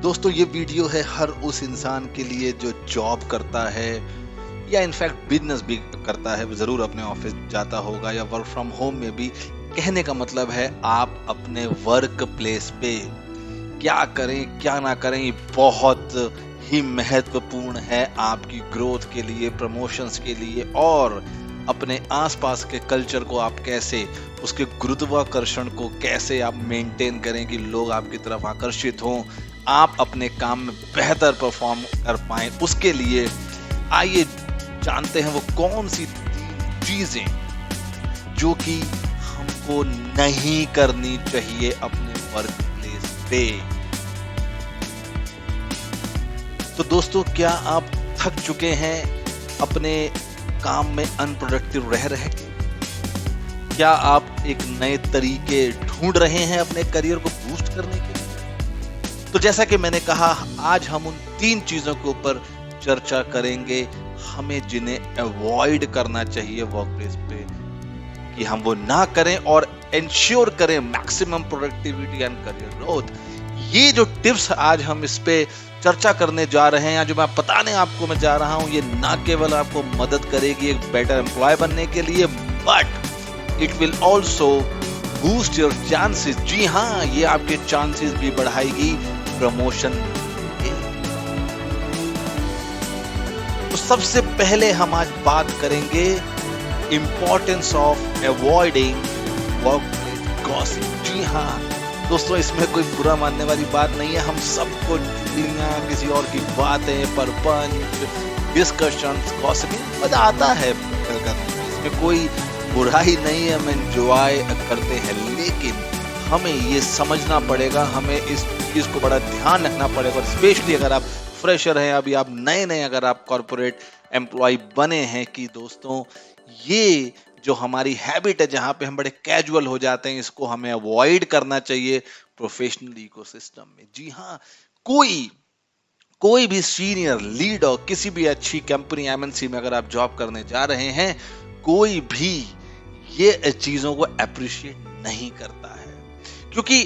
दोस्तों ये वीडियो है हर उस इंसान के लिए जो जॉब करता है या इनफैक्ट बिजनेस भी करता है, ज़रूर अपने ऑफिस जाता होगा या वर्क फ्रॉम होम में भी। कहने का मतलब है आप अपने वर्क प्लेस पे क्या करें क्या ना करें, ये बहुत ही महत्वपूर्ण है आपकी ग्रोथ के लिए, प्रमोशंस के लिए, और अपने आसपास के कल्चर को आप कैसे, उसके गुरुत्वाकर्षण को कैसे आप मेंटेन करें कि लोग आपकी तरफ आकर्षित हों, आप अपने काम में बेहतर परफॉर्म कर पाएं। उसके लिए आइए जानते हैं वो कौन सी चीजें जो कि हमको नहीं करनी चाहिए अपने वर्क प्लेस पे। तो दोस्तों, क्या आप थक चुके हैं अपने काम में अनप्रोडक्टिव रह के? क्या आप एक नए तरीके ढूंढ रहे हैं अपने करियर को बूस्ट करने के लिए? तो जैसा कि मैंने कहा, आज हम उन 3 चीजों के ऊपर चर्चा करेंगे हमें जिन्हें अवॉइड करना चाहिए वर्क प्लेस पे, कि हम वो ना करें और इंश्योर करें maximum productivity and career growth. ये जो टिप्स आज हम इस पे चर्चा करने जा रहे हैं, जो मैं बताने आपको मैं जा रहा हूं, ये ना केवल आपको मदद करेगी एक बेटर एम्प्लॉय बनने के लिए, but it will also boost your chances. जी हाँ, ये आपके चांसेस भी बढ़ाएगी प्रमोशन के। तो सबसे पहले हम आज बात करेंगे importance of avoiding workplace gossip. जी हाँ दोस्तों, इसमें कोई बुरा मानने वाली बात नहीं है। हम सबको चुगलियां, किसी और की बातें, परपंच, डिस्कशंस, गॉसिपिंग मजा आता है करने में, इसमें कोई बुराई नहीं है, हम एंजॉय करते हैं। लेकिन हमें ये समझना पड़ेगा, हमें इस चीज को बड़ा ध्यान रखना पड़ेगा, और स्पेशली अगर आप फ्रेशर हैं, अभी आप नए अगर आप कॉर्पोरेट एम्प्लॉय बने हैं, कि दोस्तों ये जो हमारी हैबिट है जहां पे हम बड़े कैजुअल हो जाते हैं, इसको हमें अवॉइड करना चाहिए प्रोफेशनल इकोसिस्टम में। जी हाँ, कोई भी सीनियर लीड और किसी भी अच्छी कंपनी एमएनसी में अगर आप जॉब करने जा रहे हैं, कोई भी ये चीजों को अप्रिशिएट नहीं करता है, क्योंकि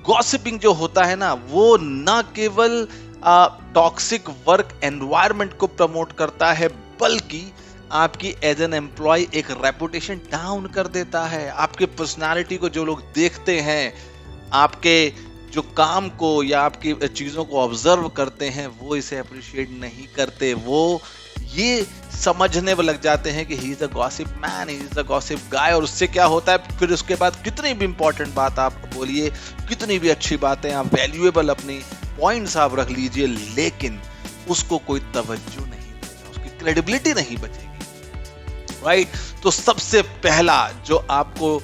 गॉसिपिंग जो होता है ना, वो ना केवल टॉक्सिक वर्क एनवायरनमेंट को प्रमोट करता है, बल्कि आपकी एज एन एम्प्लॉय एक रेपुटेशन डाउन कर देता है। आपके पर्सनालिटी को जो लोग देखते हैं, आपके जो काम को या आपकी चीजों को ऑब्जर्व करते हैं, वो इसे अप्रिशिएट नहीं करते। वो ये समझने में लग जाते हैं कि he is a gossip man, he is a gossip guy. और उससे क्या होता है, फिर उसके बाद कितनी भी इंपॉर्टेंट बात आप बोलिए, कितनी भी अच्छी बातें आप वैल्यूएबल अपनी पॉइंट्स आप रख लीजिए, लेकिन उसको कोई तवज्जो नहीं देगा, उसकी क्रेडिबिलिटी नहीं बचेगी, राइट? तो सबसे पहला जो आपको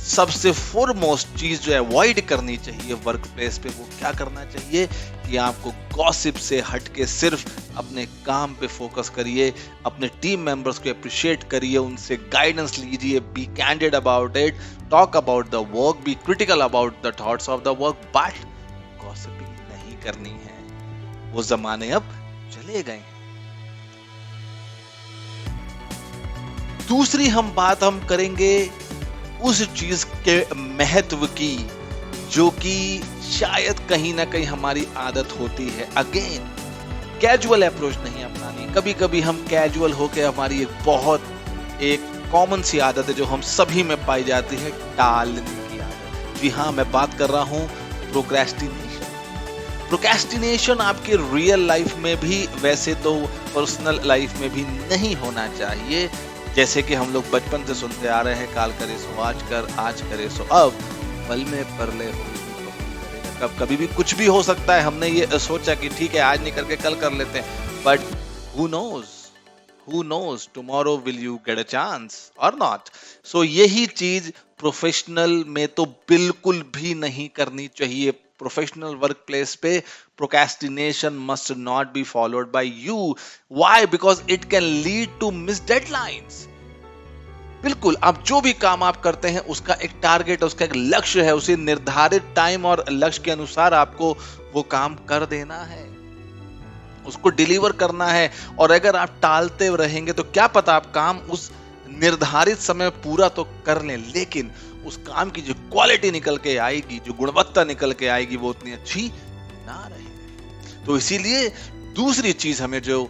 सबसे फोरमोस्ट चीज जो अवॉइड करनी चाहिए वर्क प्लेस पे, वो क्या करना चाहिए कि आपको गॉसिप से हटके सिर्फ अपने काम पे फोकस करिए, अपने टीम मेंबर्स को अप्रिशिएट करिए, उनसे गाइडेंस लीजिए, be candid about it, talk about the work, be critical about the thoughts of the work, but gossiping नहीं करनी है। वो जमाने अब चले गए हैं। दूसरी बात हम करेंगे उस चीज के महत्व की जो कि शायद कहीं ना कहीं हमारी आदत होती है। अगेन, कैजुअल अप्रोच नहीं अपनानी। कभी कभी हम कैजुअल होके, हमारी एक कॉमन सी आदत है जो हम सभी में पाई जाती है, टालने की आदत। जी हाँ, मैं बात कर रहा हूं प्रोक्रेस्टिनेशन। प्रोक्रेस्टिनेशन आपके रियल लाइफ में भी, वैसे तो पर्सनल लाइफ में भी नहीं होना चाहिए। जैसे कि हम लोग बचपन से सुनते आ रहे हैं, काल करे सो आज कर, आज करे सो अब, पल में परले हो। कभी भी कुछ भी हो सकता है। हमने ये सोचा कि ठीक है आज नहीं करके कल कर लेते हैं, but who knows tomorrow will you get a chance or not? So यही चीज प्रोफेशनल में तो बिल्कुल भी नहीं करनी चाहिए। प्रोफेशनल वर्क प्लेस पे procrastination must not be followed by you. Why? Because it can lead to missed deadlines. बिल्कुल, आप जो भी काम आप करते हैं उसका एक टारगेट, उसका एक लक्ष्य है, उसे निर्धारित टाइम और लक्ष्य के अनुसार आपको वो काम कर देना है, उसको डिलीवर करना है। और अगर आप टालते रहेंगे तो क्या पता आप काम उस निर्धारित समय पूरा तो कर लें, लेकिन उस काम की जो क्वालिटी निकल के आएगी, जो गुणवत्ता निकल के आएगी, वो उतनी अच्छी ना रहे। तो इसीलिए दूसरी चीज हमें जो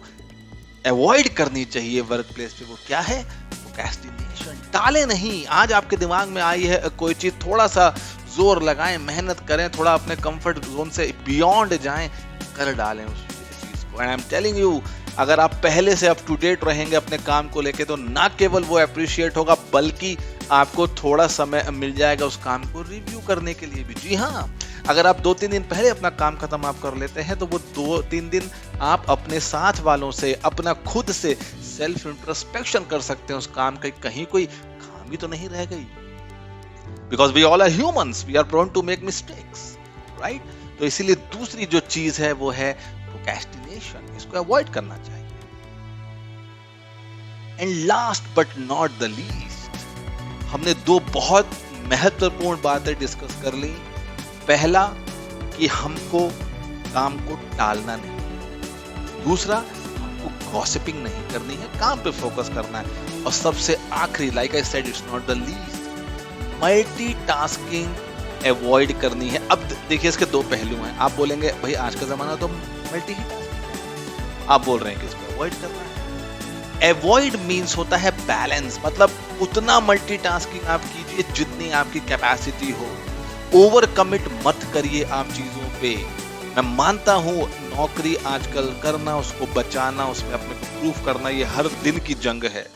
अवॉइड करनी चाहिए वर्क प्लेस पे वो क्या है? प्रोक्रेस्टिनेशन। टाले नहीं। आज आपके दिमाग में आई है कोई चीज, थोड़ा सा जोर लगाएं, मेहनत करें, थोड़ा अपने कंफर्ट जोन से बियॉन्ड जाएं, कर डालें उस चीज को। And I am telling you, अगर आप पहले से अप टू डेट रहेंगे अपने काम को लेके, तो ना केवल वो अप्रिशिएट होगा बल्कि आपको थोड़ा समय मिल जाएगा उस काम को रिव्यू करने के लिए भी। जी हाँ, अगर आप 2-3 दिन पहले अपना काम खत्म आप कर लेते हैं तो वो 2-3 दिन आप अपने साथ वालों से, अपना खुद से सेल्फ इंट्रोस्पेक्शन कर सकते हैं उस काम की, कहीं कोई खामी तो नहीं रह गई। Because we all are humans, we are prone to make mistakes, right? तो इसीलिए दूसरी जो चीज है वो है प्रोक्रेस्टिनेशन। इसको अवॉइड करना चाहिए। And last but not the least, हमने 2 बहुत महत्वपूर्ण बातें डिस्कस कर ली। पहला कि हमको काम को टालना नहीं, दूसरा हमको गॉसिपिंग नहीं करनी है, काम पे फोकस करना है, और सबसे आखिरी, like I said, it's not the least, multitasking avoid करनी है। अब देखिए, इसके 2 पहलू हैं। आप बोलेंगे भाई आज का जमाना तो मल्टीटास्किंग, आप बोल रहे हैं कि इसको अवॉइड करना है। अवॉइड मीन्स होता है बैलेंस, मतलब उतना मल्टीटास्किंग आप कीजिए जितनी आपकी कैपेसिटी हो। ओवर कमिट मत करिए आप चीजों पे। मैं मानता हूं नौकरी आजकल करना, उसको बचाना, उसमें अपने को प्रूफ करना, ये हर दिन की जंग है।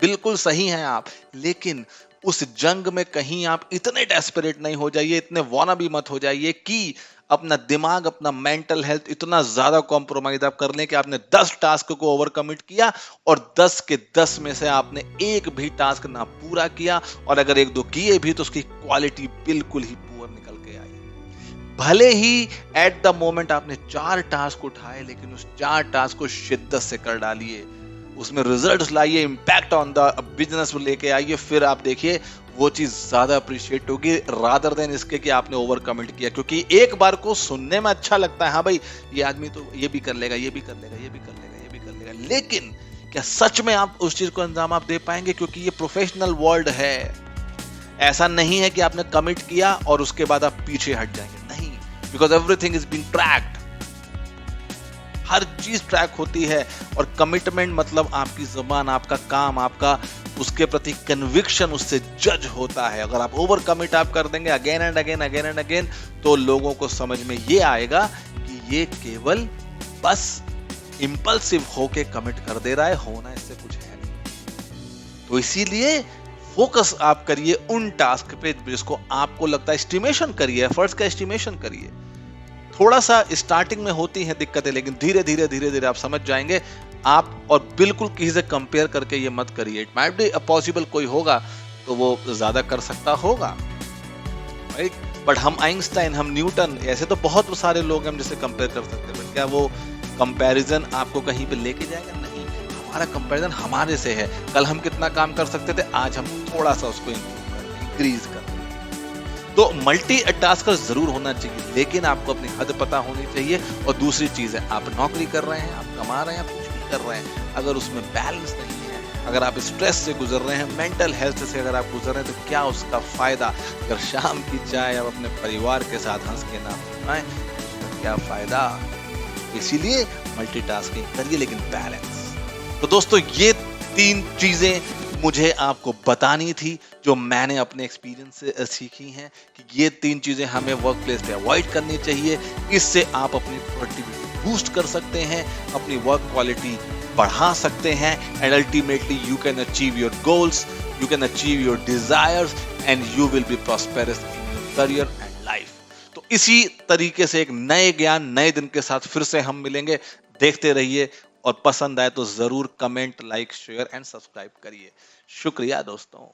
बिल्कुल सही हैं आप, लेकिन उस जंग में कहीं आप इतने डेस्परेट नहीं हो जाइए, इतने वानाबी मत हो जाइए कि अपना दिमाग, अपना मेंटल हेल्थ इतना ज्यादा कॉम्प्रोमाइज आप कर लें कि आपने 10 टास्क को ओवर कमिट किया और 10 के 10 में से आपने एक भी टास्क ना पूरा किया, और अगर 1-2 किए भी तो उसकी क्वालिटी बिल्कुल ही पुअर निकल के आई। भले ही एट द मोमेंट आपने 4 टास्क उठाए, लेकिन उस 4 टास्क को शिद्दत से कर डालिए, उसमें रिजल्ट्स लाइए, इंपैक्ट ऑन द बिजनेस लेके आइए, फिर आप देखिए वो चीज ज्यादा अप्रिशिएट होगी रादर देन इसके कि आपने ओवर कमिट किया। क्योंकि एक बार को सुनने में अच्छा लगता है, हाँ भाई ये आदमी तो ये भी कर लेगा, ये भी कर लेगा, ये भी कर लेगा, ये भी कर लेगा, लेकिन क्या सच में आप उस चीज को अंजाम आप दे पाएंगे? क्योंकि ये प्रोफेशनल वर्ल्ड है। ऐसा नहीं है कि आपने कमिट किया और उसके बाद आप पीछे हट जाएंगे, नहीं, because everything is being tracked. हर चीज ट्रैक होती है, और कमिटमेंट मतलब आपकी जुबान, आपका काम, आपका उसके प्रति कन्विक्शन उससे जज होता है। अगर आप ओवर कमिट आप कर देंगे again and again, again and again, तो लोगों को समझ में ये आएगा कि ये केवल बस इंपल्सिव होके कमिट कर दे रहा है, होना इससे कुछ है नहीं। तो इसीलिए फोकस आप करिए उन टास्क पे जिसको आपको लगता है, एस्टिमेशन करिए, एफर्ट्स का एस्टिमेशन करिए। थोड़ा सा स्टार्टिंग में होती हैं दिक्कतें, लेकिन धीरे धीरे धीरे धीरे आप समझ जाएंगे आप, और बिल्कुल किसी से कंपेयर करके ये मत करिए। इट माइट बी पॉसिबल, कोई होगा तो वो ज्यादा कर सकता होगा, राइट? बट हम आइंस्टाइन, हम न्यूटन, ऐसे तो बहुत सारे लोग हम जिससे कंपेयर कर सकते हैं, क्या वो कंपैरिजन आपको कहीं पे लेके जाएगा? नहीं। हमारा कंपैरिजन हमारे से है। कल हम कितना काम कर सकते थे, आज हम थोड़ा सा उसको इंक्रीज कर। तो मल्टी टास्कर जरूर होना चाहिए, लेकिन आपको अपनी हद पता होनी चाहिए। और दूसरी चीज है, आप नौकरी कर रहे हैं, आप कमा रहे हैं, आप कुछ भी कर रहे हैं, अगर उसमें बैलेंस नहीं है, अगर आप स्ट्रेस से गुजर रहे हैं, मेंटल हेल्थ से अगर आप गुजर रहे हैं, तो क्या उसका फायदा? अगर शाम की चाय आप अपने परिवार के साथ हंस के ना पिलाएं, तो क्या फायदा? इसीलिए मल्टीटास्किंग करिए, लेकिन बैलेंस। तो दोस्तों, ये 3 चीजें मुझे आपको बतानी थी जो मैंने अपने एक्सपीरियंस से सीखी हैं, कि ये 3 चीजें हमें वर्क प्लेस पे अवॉइड करनी चाहिए। इससे आप अपनी प्रोडक्टिविटी बूस्ट कर सकते हैं, अपनी वर्क क्वालिटी बढ़ा सकते हैं, and ultimately you can achieve your goals, you can achieve your desires, and you will be prosperous in your career and life. तो इसी तरीके से एक नए ज्ञान, नए दिन के साथ फिर से हम मिलेंगे। देखते रहिए, और पसंद आए तो जरूर comment, like, share and subscribe करिए। शुक्रिया दोस्तों।